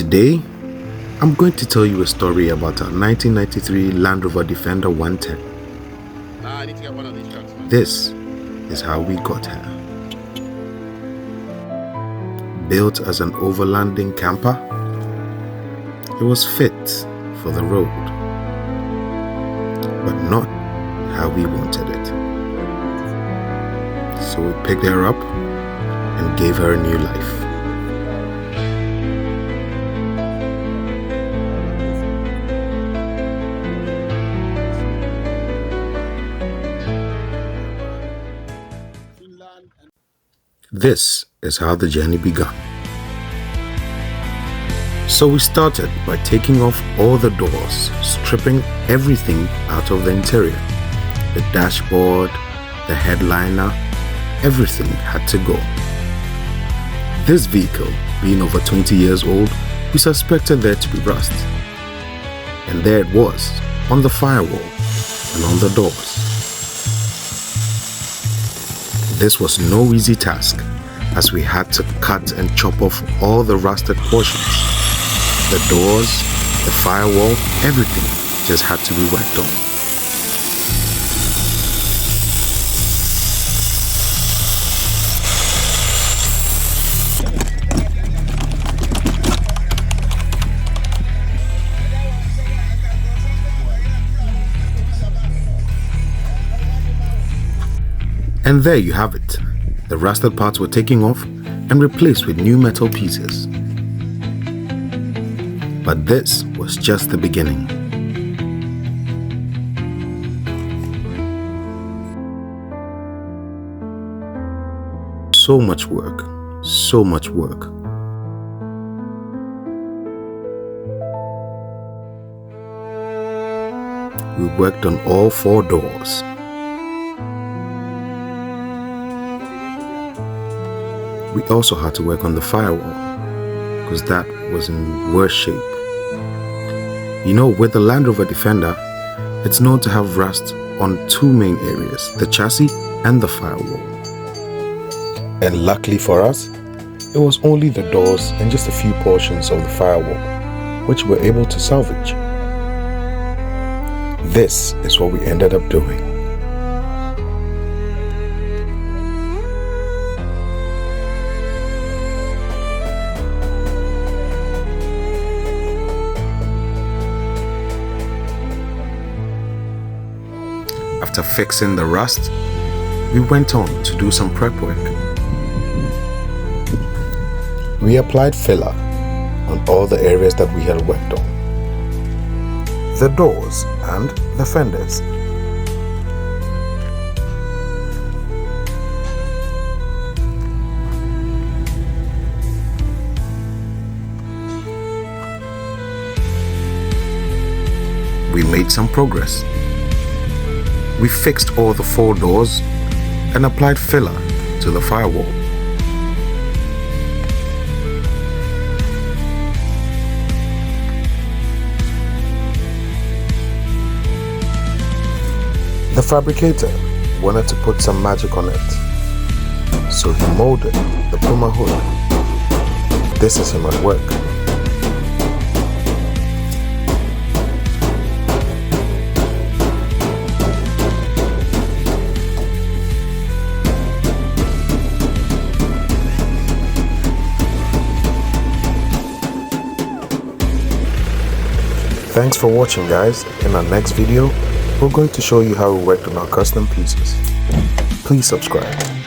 Today, I'm going to tell you a story about a 1993 Land Rover Defender 110. I need to get one of these trucks, man. This is how we got here. Built as an overlanding camper, it was fit for the road, but not how we wanted it. So we picked her up and gave her a new life. This is how the journey began. So we started by taking off all the doors, stripping everything out of the interior. The dashboard, the headliner, everything had to go. This vehicle, being over 20 years old, we suspected there to be rust. And there it was, on the firewall and on the doors. This was no easy task, as we had to cut and chop off all the rusted portions. The doors, the firewall, everything just had to be worked on. And there you have it. The rusted parts were taken off and replaced with new metal pieces. But this was just the beginning. So much work, so much work. We worked on all 4 doors. We also had to work on the firewall, because that was in worse shape. You know, with the Land Rover Defender, it's known to have rust on 2 main areas, the chassis and the firewall. And luckily for us, it was only the doors and just a few portions of the firewall, which we were able to salvage. This is what we ended up doing. After fixing the rust, we went on to do some prep work. We applied filler on all the areas that we had worked on. The doors and the fenders. We made some progress. We fixed all the 4 doors and applied filler to the firewall. The fabricator wanted to put some magic on it, so he molded the Puma hood. This is him at work. Thanks for watching, guys. In our next video, we're going to show you how we worked on our custom pieces. Please subscribe.